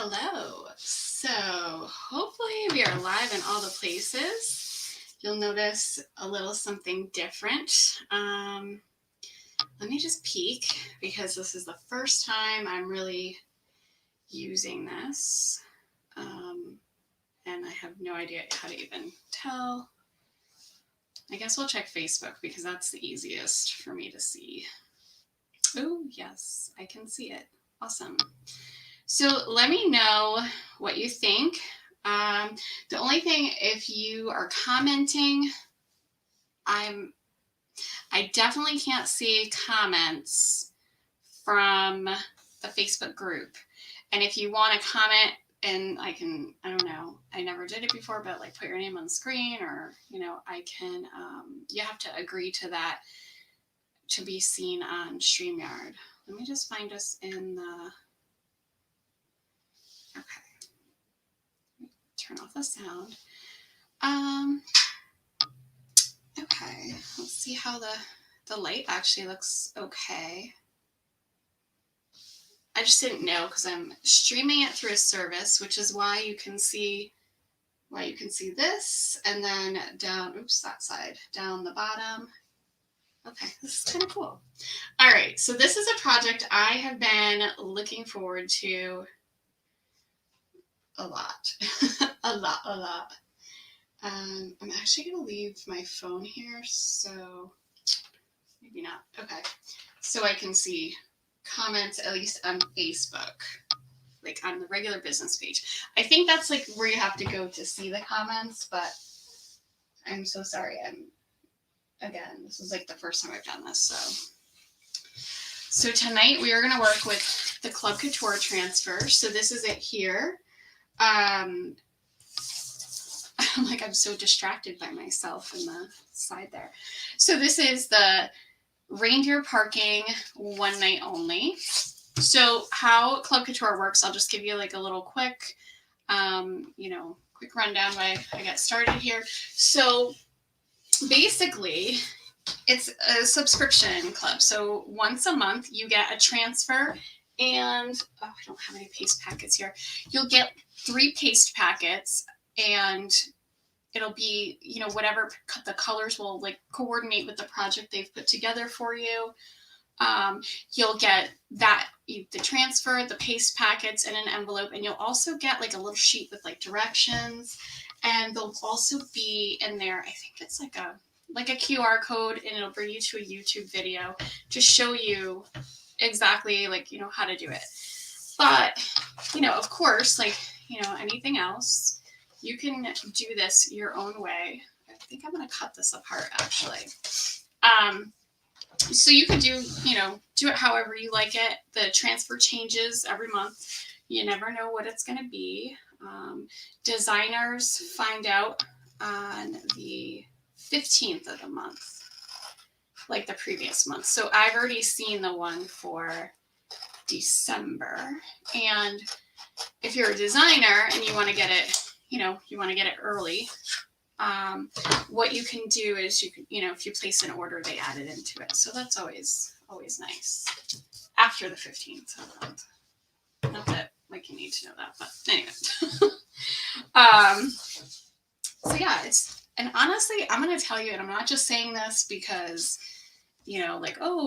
Hello. So hopefully we are live in all the places. You'll notice a little something different. Let me just peek because this is the first time I'm really using this. And I have no idea how to even tell. I guess we'll check Facebook because that's the easiest for me to see. Oh, yes, I can see it. Awesome. So let me know what you think. The only thing, if you are commenting, I definitely can't see comments from the Facebook group. And if you want to comment, and I don't know, I never did it before, but like put your name on the screen, or, I can, you have to agree to that to be seen on StreamYard. Let me just find us in the, okay, turn off the sound. Okay, let's see how the light actually looks okay. I just didn't know because I'm streaming it through a service, which is why you can see this, and then down, that side, down the bottom. Okay, this is kind of cool. All right, so this is a project I have been looking forward to a lot. a lot. I'm actually going to leave my phone here, so maybe not. Okay, so I can see comments at least on Facebook, like on the regular business page. I think that's like where you have to go to see the comments, but I'm so sorry. Again, this is like the first time I've done this, so tonight we are going to work with the Club Couture transfer. So this is it here. I'm so distracted by myself in the side there. So this is the Reindeer Parking one night only. So how Club Couture works, I'll just give you like a little quick, quick rundown why I got started here. So basically, it's a subscription club. So once a month, you get a transfer, and I don't have any paste packets here. You'll get 3 paste packets, and it'll be, whatever the colors will like coordinate with the project they've put together for you. You'll get the transfer, the paste packets in an envelope, and you'll also get like a little sheet with like directions, and there'll also be in there, I think it's like a QR code, and it'll bring you to a YouTube video to show you exactly how to do it. But, of course, anything else, you can do this your own way. I think I'm going to cut this apart actually. So you can do it however you like it. The transfer changes every month. You never know what it's going to be. Designers find out on the 15th of the month, like the previous month. So I've already seen the one for December. And if you're a designer and you want to get it, early, what you can do is if you place an order, they add it into it. So that's always nice after the 15th of the month. Not that you need to know that, but anyway. So yeah, and honestly, I'm going to tell you, and I'm not just saying this because,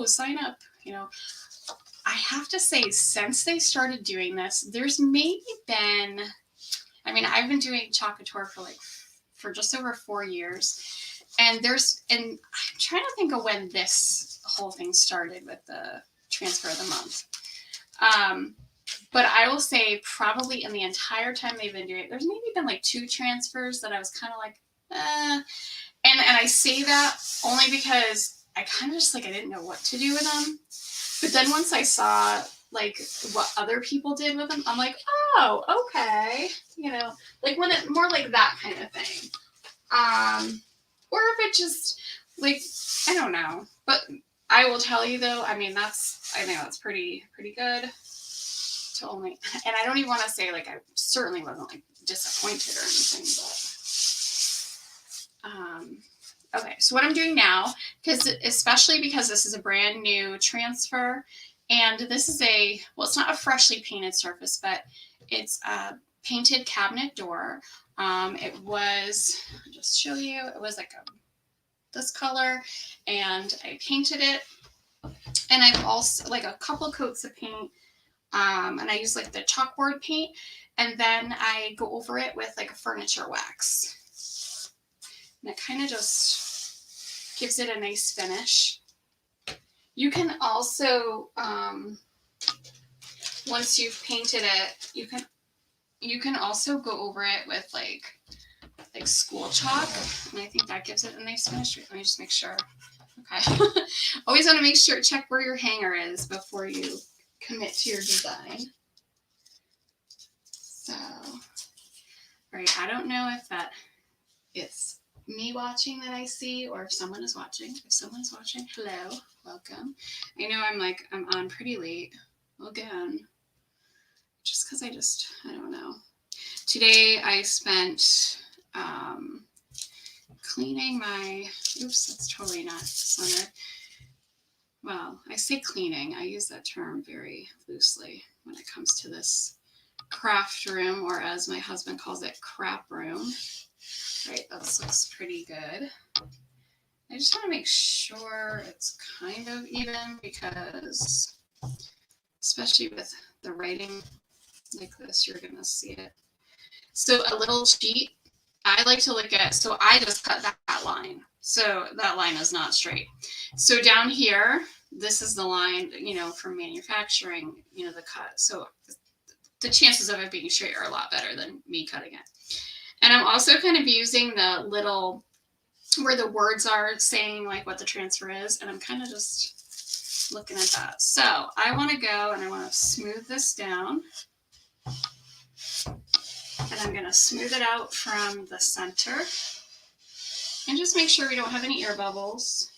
sign up, I have to say, since they started doing this, there's maybe been, I've been doing Chalk Couture for just over 4 years. And I'm trying to think of when this whole thing started with the transfer of the month. But I will say probably in the entire time they've been doing it, there's maybe been 2 transfers that I was kind of And I say that only because I kind of just I didn't know what to do with them. But then once I saw what other people did with them, I'm like, oh, okay. When it more like that kind of thing. Or if it just I don't know. But I will tell you though, I think that's pretty good. To only, and I don't even want to say I certainly wasn't disappointed or anything, but okay, so what I'm doing now, especially because this is a brand new transfer, and this is it's not a freshly painted surface, but It's a painted cabinet door. It was, I'll just show you, it was like this color, and I painted it. And I've also like a couple coats of paint, and I use like the chalkboard paint, and then I go over it with like a furniture wax. And it kind of just gives it a nice finish. You can also, once you've painted it, you can also go over it with like school chalk, and I think that gives it a nice finish. Let me just make sure. Okay. Always want to make sure, check where your hanger is before you commit to your design. So, right, I don't know if that it's me watching that I see, or if someone is watching. If someone's watching, hello, welcome. I know I'm on pretty late again, just because I don't know. Today I spent cleaning my, oops, that's totally not centered. Well, I say cleaning, I use that term very loosely when it comes to this craft room, or as my husband calls it, crap room. Right, that looks pretty good. I just want to make sure it's kind of even, because especially with the writing like this, you're gonna see it. So a little cheat I like to look at, so I just cut that line. So that line is not straight. So down here, this is the line, you know, from manufacturing, you know, the cut. So the chances of it being straight are a lot better than me cutting it. And I'm also kind of using the little, where the words are saying like what the transfer is, and I'm kind of just looking at that. So I want to go and I want to smooth this down. And I'm going to smooth it out from the center. And just make sure we don't have any air bubbles.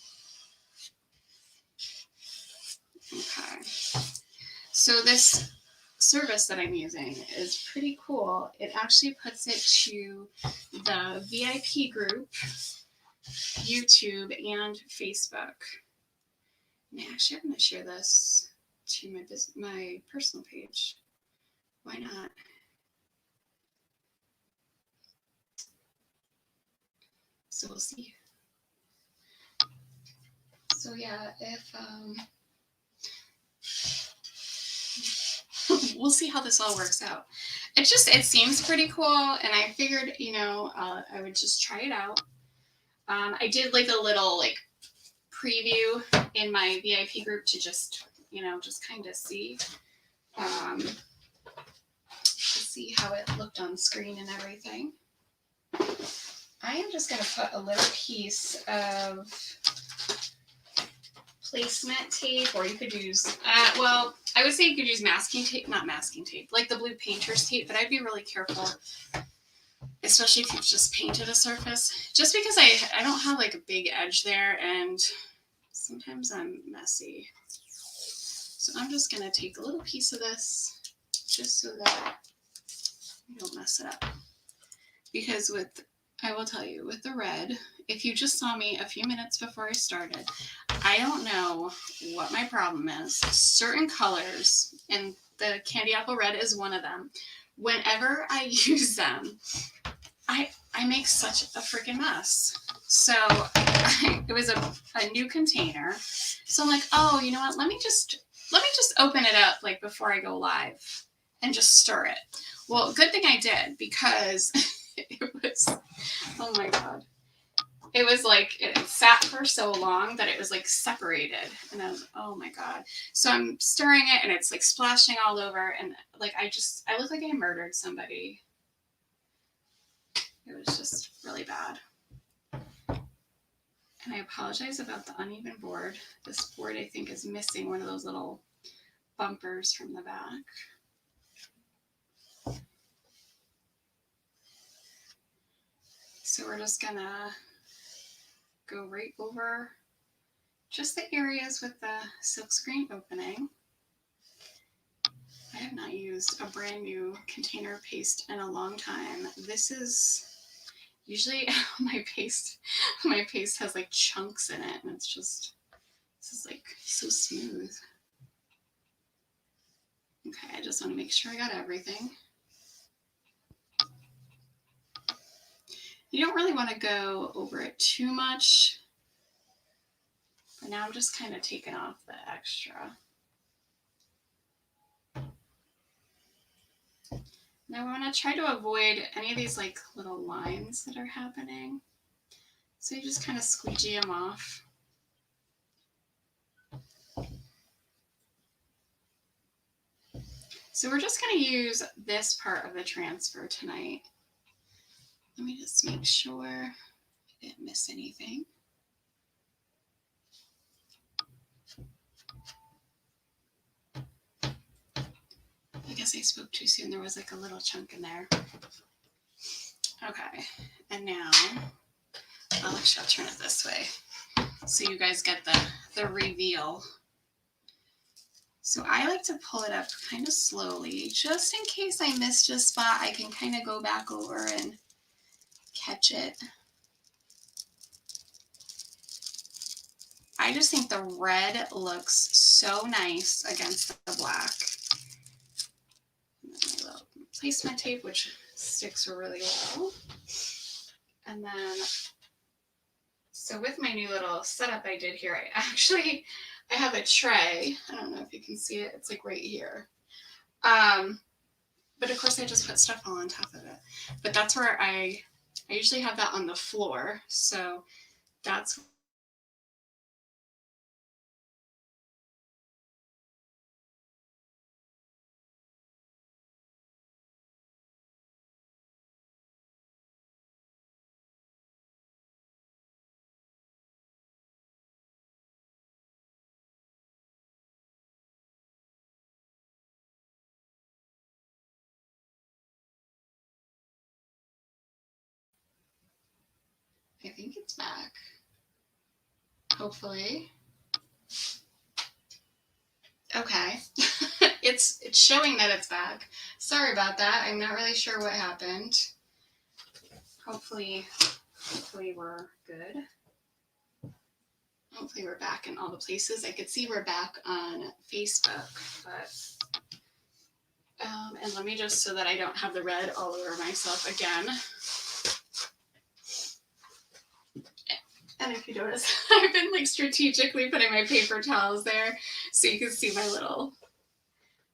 Okay. So this service that I'm using is pretty cool. It actually puts it to the VIP group, YouTube, and Facebook. And actually, I'm going to share this to my personal page. Why not? So we'll see. So yeah, if we'll see how this all works out. It seems pretty cool, and I figured, you know, I would just try it out. I did like a little like preview in my VIP group to just, you know, just kind of see how it looked on screen and everything. I am just going to put a little piece of placement tape, or you could use, well, I would say you could use masking tape, not masking tape, like the blue painter's tape, but I'd be really careful, especially if you've just painted a surface, just because I don't have like a big edge there, and sometimes I'm messy. So I'm just going to take a little piece of this just so that we don't mess it up. Because I will tell you, with the red, if you just saw me a few minutes before I started, I don't know what my problem is. Certain colors, and the candy apple red is one of them, whenever I use them, I make such a freaking mess. So it was a new container. So I'm like, oh, you know what? Let me just open it up like before I go live and just stir it. Well, good thing I did, because it was, oh my God. It was like, it sat for so long that it was like separated. And I was, oh my God. So I'm stirring it and it's like splashing all over. And like, I look like I murdered somebody. It was just really bad. And I apologize about the uneven board. This board, I think, is missing one of those little bumpers from the back. So we're just gonna go right over just the areas with the silkscreen opening. I have not used a brand new container paste in a long time. This is usually my paste has like chunks in it, and it's just, this is like so smooth. Okay, I just want to make sure I got everything. You don't really want to go over it too much. But now I'm just kind of taking off the extra. Now I want to try to avoid any of these like little lines that are happening. So you just kind of squeegee them off. So we're just going to use this part of the transfer tonight. Let me just make sure I didn't miss anything. I guess I spoke too soon. There was like a little chunk in there. Okay, and now I'll turn it this way so you guys get the reveal. So I like to pull it up kind of slowly, just in case I missed a spot, I can kind of go back over and catch it. I just think the red looks so nice against the black. And then my little placement tape, which sticks really well. And then, so with my new little setup I did here, I have a tray. I don't know if you can see it. It's like right here. But of course I just put stuff all on top of it. But that's where I usually have that on the floor. So that's I think it's back. Hopefully. Okay. It's showing that it's back. Sorry about that. I'm not really sure what happened. Hopefully we're good. Hopefully we're back in all the places. I could see we're back on Facebook, but and let me just, so that I don't have the red all over myself again. And if you notice, I've been like strategically putting my paper towels there so you can see my little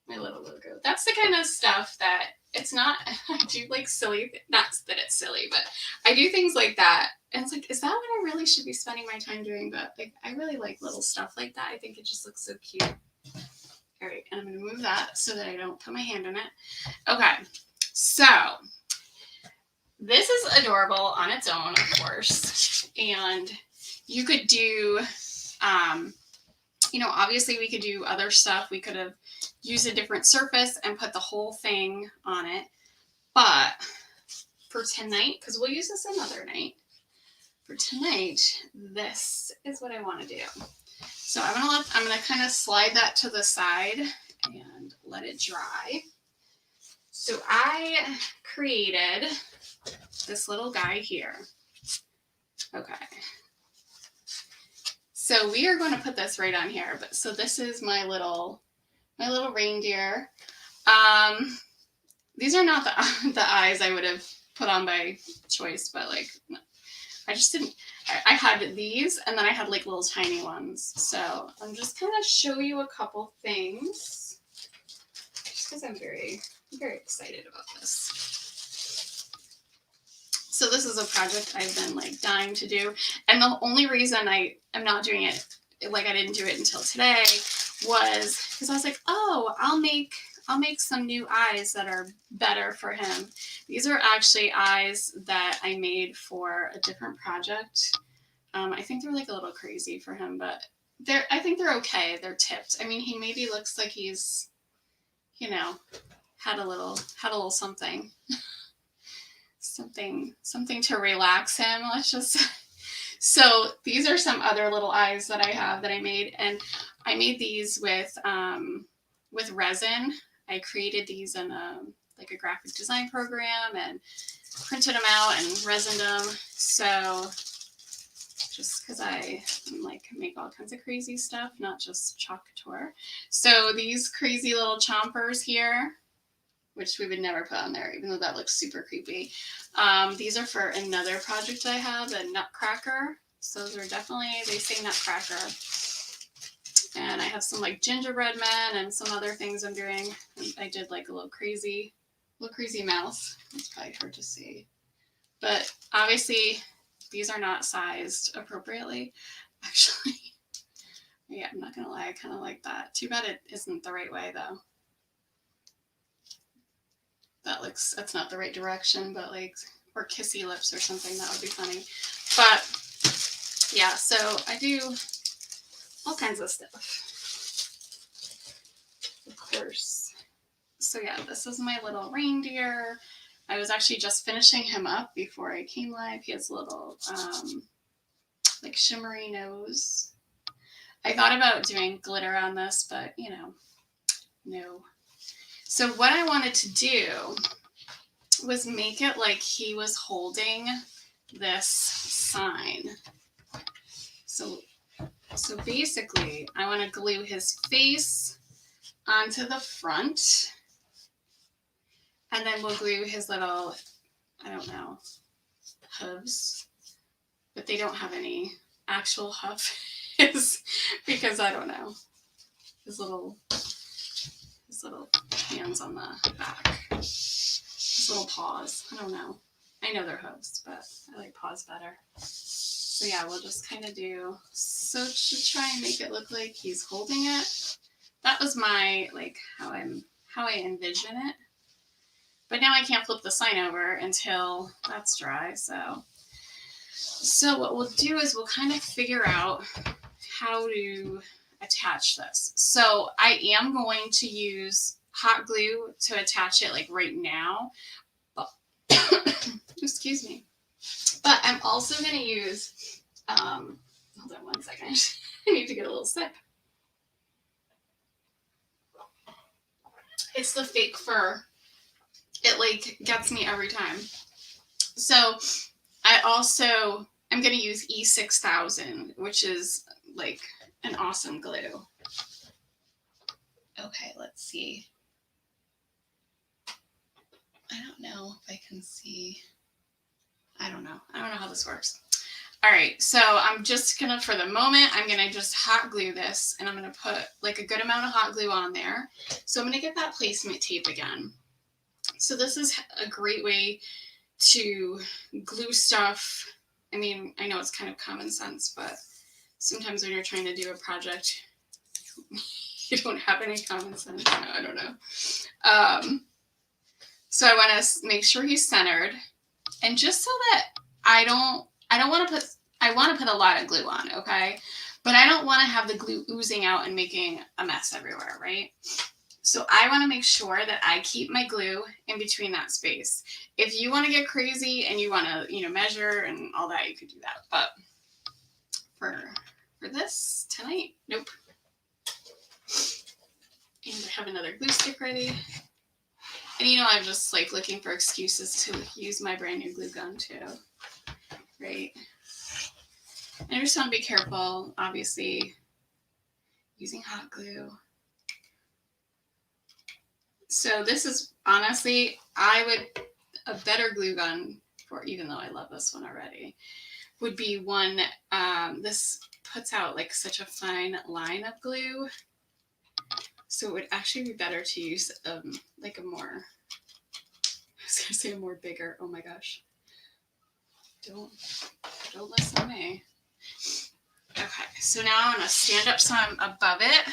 logo. That's the kind of stuff that it's not, I do like silly, not that it's silly, but I do things like that. And it's like, is that what I really should be spending my time doing? But like, I really like little stuff like that. I think it just looks so cute. All right, and I'm going to move that so that I don't put my hand in it. Okay, so this is adorable on its own, of course. And you could do, obviously we could do other stuff. We could have used a different surface and put the whole thing on it. But for tonight, because we'll use this another night, for tonight, this is what I want to do. So I'm gonna kind of slide that to the side and let it dry. So I created this little guy here. Okay. So we are going to put this right on here. But so this is my little reindeer. These are not the eyes I would have put on by choice, but like I just didn't. I had these, and then I had like little tiny ones. So I'm just going to show you a couple things, just because I'm very, very excited about this. So this is a project I've been like dying to do, and the only reason I am not doing it, like I didn't do it until today, was because I was like, oh, I'll make some new eyes that are better for him. These are actually eyes that I made for a different project. I think they're like a little crazy for him, but I think they're okay. They're tipped. I mean, he maybe looks like he's, had a little something. something to relax him. Let's just. So these are some other little eyes that I have that I made, and I made these with resin. I created these in a graphic design program and printed them out and resined them. So just because I make all kinds of crazy stuff, not just chalk couture. So these crazy little chompers here, which we would never put on there, even though that looks super creepy. These are for another project I have, a nutcracker. So those are definitely, they say nutcracker. And I have some like gingerbread men and some other things I'm doing. I did like a little crazy mouse. It's probably hard to see. But obviously these are not sized appropriately. Actually, yeah, I'm not gonna lie, I kind of like that. Too bad it isn't the right way though. That's not the right direction, but like, or kissy lips or something, that would be funny. But yeah, so I do all kinds of stuff, of course. So yeah, this is my little reindeer. I was actually just finishing him up before I came live. He has a little like shimmery nose. I thought about doing glitter on this, but you know, no. So what I wanted to do was make it like he was holding this sign. So basically, I want to glue his face onto the front, and then we'll glue his little, I don't know, hooves, but they don't have any actual hooves because I don't know, his little hands on the back, his little paws. I don't know. I know they're hooves, but I like paws better. So yeah, we'll just kind of do, so to try and make it look like he's holding it. That was my, like, how I envision it. But now I can't flip the sign over until that's dry. So what we'll do is we'll kind of figure out how to attach this. So I am going to use hot glue to attach it like right now. But excuse me. But I'm also going to use, hold on one second. I need to get a little sip. It's the fake fur. It like gets me every time. So I'm going to use E6000, which is like an awesome glue. Okay, let's see. I don't know if I can see. I don't know how this works. All right, so I'm just gonna, for the moment, I'm gonna just hot glue this, and I'm gonna put like a good amount of hot glue on there. So I'm gonna get that placement tape again. So this is a great way to glue stuff. I mean, I know it's kind of common sense, but sometimes when you're trying to do a project, you don't have any common sense. No, I don't know. So I want to make sure he's centered, and just so that I want to put a lot of glue on, okay? But I don't want to have the glue oozing out and making a mess everywhere, right? So I want to make sure that I keep my glue in between that space. If you want to get crazy and you want to, measure and all that, you could do that. But for this tonight, nope. And I have another glue stick ready. And I'm just like looking for excuses to use my brand new glue gun too, right? And I just want to be careful, obviously, using hot glue. So this is, honestly, a better glue gun, for, even though I love this one already, would be one, this puts out like such a fine line of glue. So it would actually be better to use like a more, I was going to say a more bigger, oh my gosh. Don't listen to me. Okay, so now I want to stand up some above it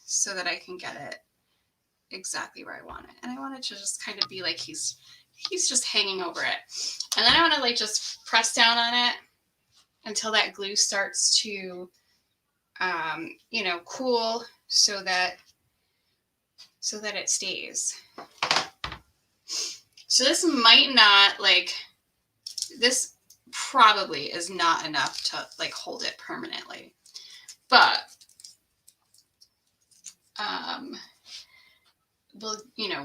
so that I can get it exactly where I want it. And I want it to just kind of be like he's just hanging over it. And then I want to like just press down on it until that glue starts to, cool so that it stays. So this might not this probably is not enough to like hold it permanently, but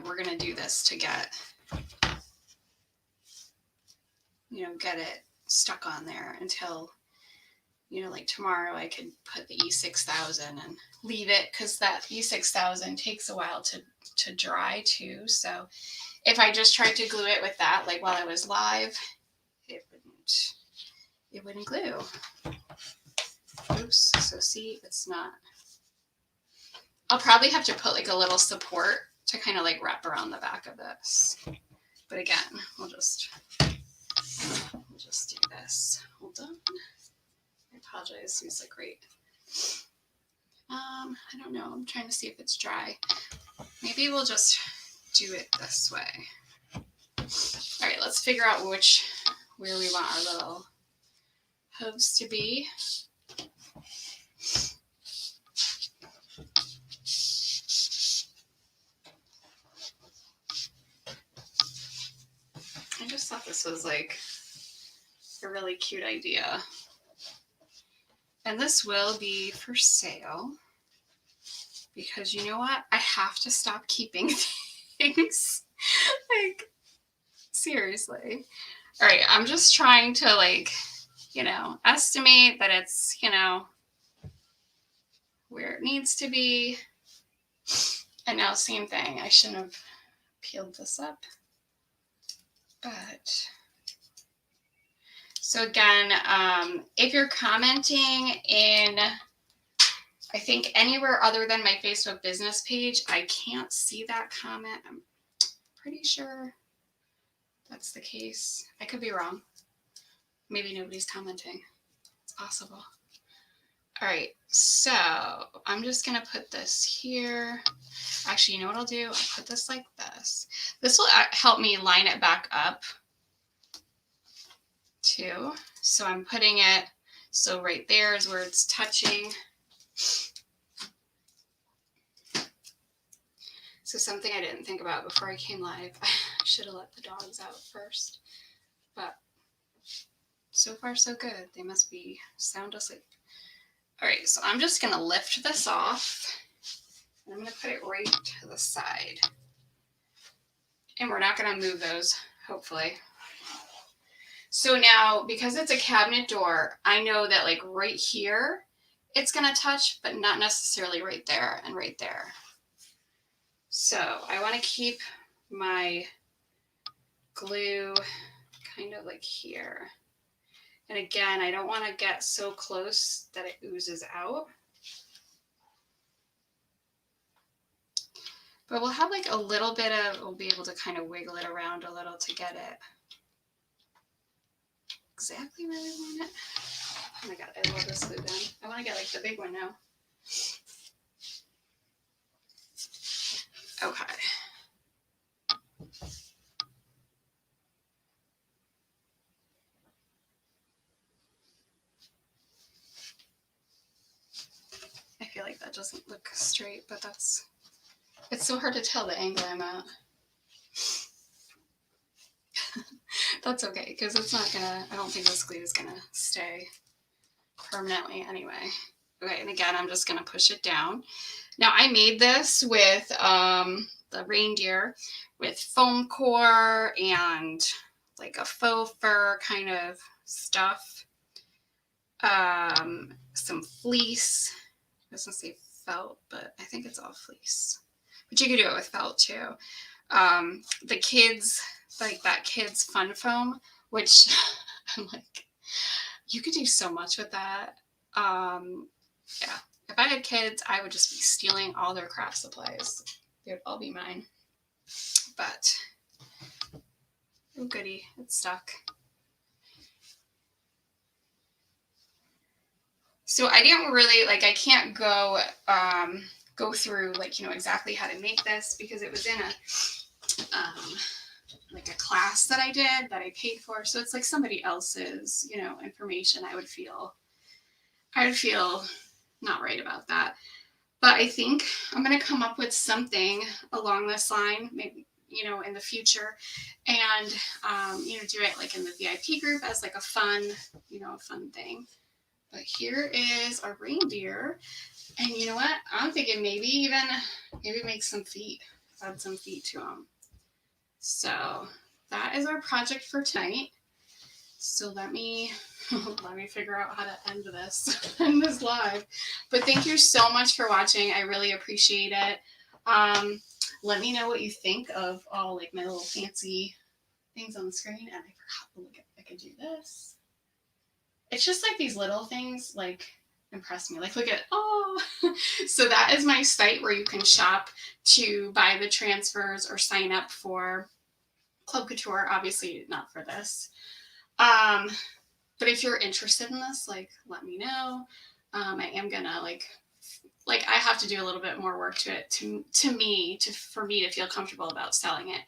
we're gonna do this to get it stuck on there until like tomorrow I could put the E6000 and leave it, because that E6000 takes a while to dry too. So if I just tried to glue it with that, like while I was live, it wouldn't glue. Oops, so see, it's not. I'll probably have to put like a little support to kind of like wrap around the back of this. But again, we'll just do this. Hold on. I apologize. These look great. I don't know. I'm trying to see if it's dry. Maybe we'll just do it this way. All right, let's figure out where we want our little hooves to be. I just thought this was like a really cute idea. And this will be for sale because you know what? I have to stop keeping things. Like, seriously. All right, I'm just trying to like, you know, estimate that it's, you know, where it needs to be. And now same thing. I shouldn't have peeled this up. But so again, if you're commenting in, I think anywhere other than my Facebook business page, I can't see that comment. I'm pretty sure that's the case. I could be wrong. Maybe nobody's commenting. It's possible. All right, so I'm just gonna put this here. Actually, you know what I'll do? I'll put this like this. This will help me line it back up too. So I'm putting it, so right there is where it's touching. So something I didn't think about before I came live, I should have let the dogs out first, but so far so good. They must be sound asleep. All right, so I'm just gonna lift this off and I'm gonna put it right to the side. And we're not gonna move those, hopefully. So now, because it's a cabinet door, I know that like right here, it's gonna touch, but not necessarily right there and right there. So I wanna keep my glue kind of like here. And again, I don't wanna get so close that it oozes out. But we'll have like a little bit of, we'll be able to kind of wiggle it around a little to get it exactly where we want it. Oh my God, I love this glue gun. I want to get like the big one now. Okay. I feel like that doesn't look straight, but it's so hard to tell the angle I'm at. That's okay, because it's not gonna, I don't think this glue is gonna stay permanently anyway. Okay, and again, I'm just gonna push it down. Now I made this with the Reindeer with foam core and like a faux fur kind of stuff. Some fleece. It doesn't say felt, but I think it's all fleece. But you could do it with felt too. The kids, like that kids fun foam, which I'm like, you could do so much with that. Yeah, if I had kids, I would just be stealing all their craft supplies. They would all be mine. But, oh goody, it's stuck. So I didn't really, like, I can't go through, like, you know, exactly how to make this because it was in a, like a class that I did that I paid for. So it's like somebody else's, you know, information. I would feel not right about that. But I think I'm going to come up with something along this line, maybe, you know, in the future, and, you know, do it like in the VIP group as like a fun, you know, a fun thing. But here is our reindeer. And you know what? I'm thinking maybe make some feet, add some feet to them. So that is our project for tonight. So let me figure out how to end this live. But thank you so much for watching. I really appreciate it. Let me know what you think of all like my little fancy things on the screen. And I forgot to look at, I could do this. It's just like these little things like impress me. Like look at, oh, so that is my site where you can shop to buy the transfers or sign up for Club Couture. Obviously not for this. But if you're interested in this, like, let me know. I am gonna like I have to do a little bit more work to it for me to feel comfortable about selling it.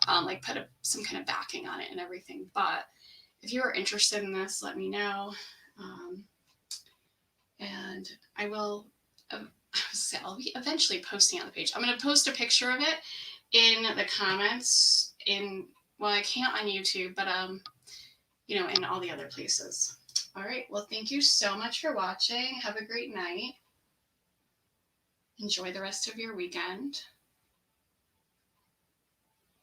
Like put some kind of backing on it and everything. But if you are interested in this, let me know. And I will. I'll be eventually posting on the page. I'm gonna post a picture of it in the comments. Well, I can't on YouTube, but in all the other places. All right. Well, thank you so much for watching. Have a great night. Enjoy the rest of your weekend.